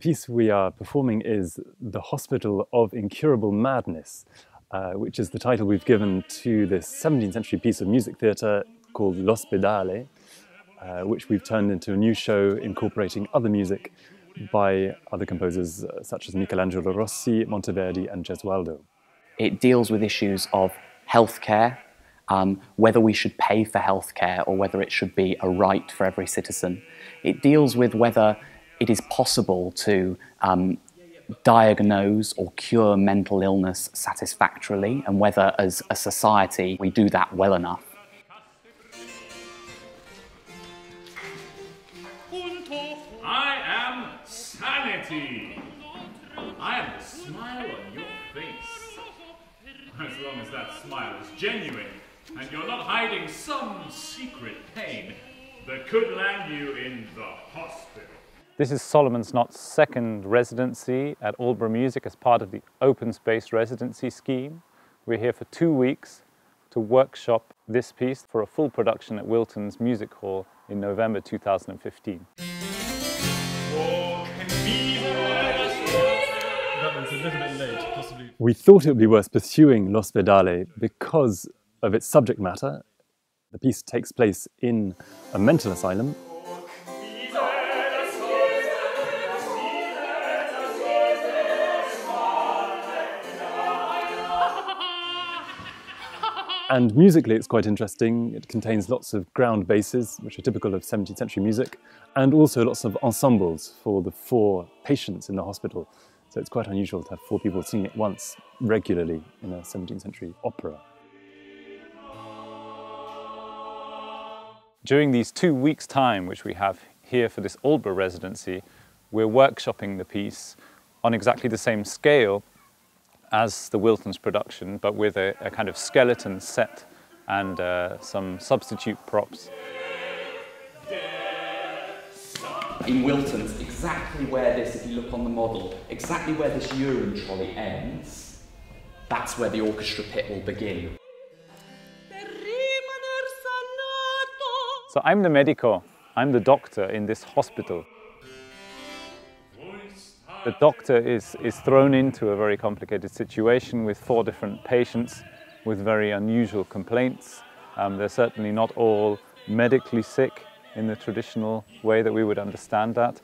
piece we are performing is The Hospital of Incurable Madness, which is the title we've given to this 17th century piece of music theatre called L'Ospedale, which we've turned into a new show incorporating other music by other composers such as Michelangelo Rossi, Monteverdi and Gesualdo. It deals with issues of healthcare, whether we should pay for healthcare or whether it should be a right for every citizen. It deals with whether it is possible to diagnose or cure mental illness satisfactorily, and whether as a society we do that well enough. I am sanity. I am the smile on your face. As long as that smile is genuine and you're not hiding some secret pain that could land you in the hospital. This is Solomon's Knot's second residency at Aldeburgh Music as part of the open space residency scheme. We're here for 2 weeks to workshop this piece for a full production at Wilton's Music Hall in November 2015. A little bit late, possibly. We thought it would be worth pursuing L'Ospedale because of its subject matter. The piece takes place in a mental asylum. And musically it's quite interesting. It contains lots of ground basses, which are typical of 17th century music, and also lots of ensembles for the 4 patients in the hospital. So it's quite unusual to have 4 people singing at once regularly in a 17th century opera. During these 2 weeks' time, which we have here for this Aldeburgh residency, we're workshopping the piece on exactly the same scale as the Wilton's production, but with a kind of skeleton set and some substitute props. In Wilton's, exactly where this, if you look on the model, exactly where this urine trolley ends, that's where the orchestra pit will begin. So I'm the Medico, I'm the doctor in this hospital. The doctor is thrown into a very complicated situation with 4 different patients with very unusual complaints. They're certainly not all medically sick in the traditional way that we would understand that.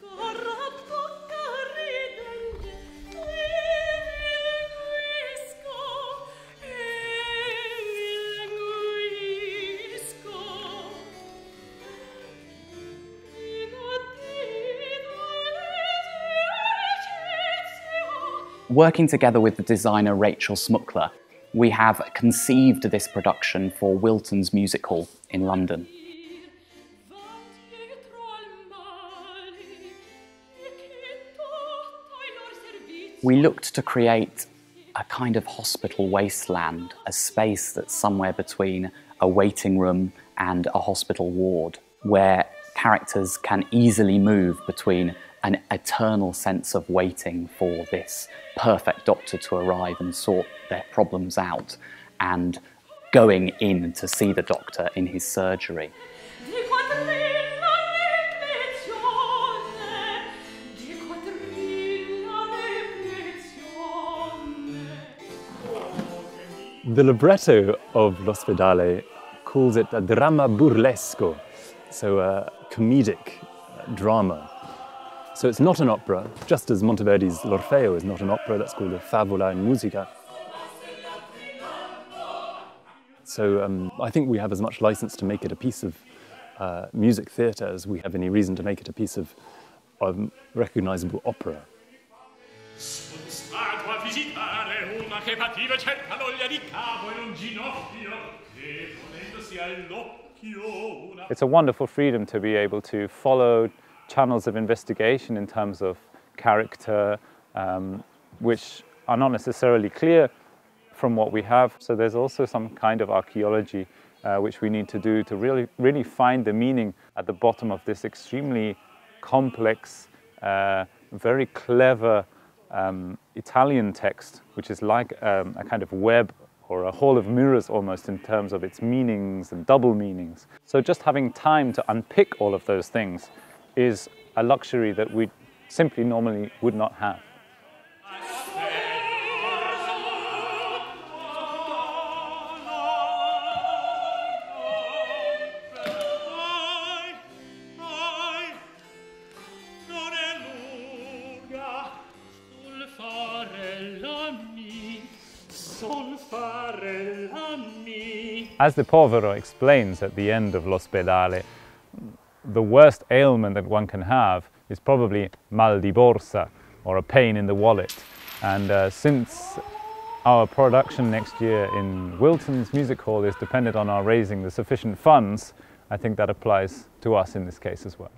Working together with the designer Rachel Szmukler, we have conceived this production for Wilton's Music Hall in London. We looked to create a kind of hospital wasteland, a space that's somewhere between a waiting room and a hospital ward, where characters can easily move between an eternal sense of waiting for this perfect doctor to arrive and sort their problems out, and going in to see the doctor in his surgery. The libretto of L'Ospedale calls it a dramma burlesco, so a comedic drama. So it's not an opera, just as Monteverdi's L'Orfeo is not an opera, that's called a favola in musica. So I think we have as much license to make it a piece of music theatre as we have any reason to make it a piece of recognisable opera. It's a wonderful freedom to be able to follow channels of investigation in terms of character, which are not necessarily clear from what we have. So there's also some kind of archaeology which we need to do to really find the meaning at the bottom of this extremely complex, very clever Italian text, which is like a kind of web or a hall of mirrors almost in terms of its meanings and double meanings. So just having time to unpick all of those things is a luxury that we simply normally would not have. As the Povero explains at the end of L'Ospedale, the worst ailment that one can have is probably mal di borsa, or a pain in the wallet. And since our production next year in Wilton's music hall is dependent on our raising the sufficient funds, I think that applies to us in this case as well.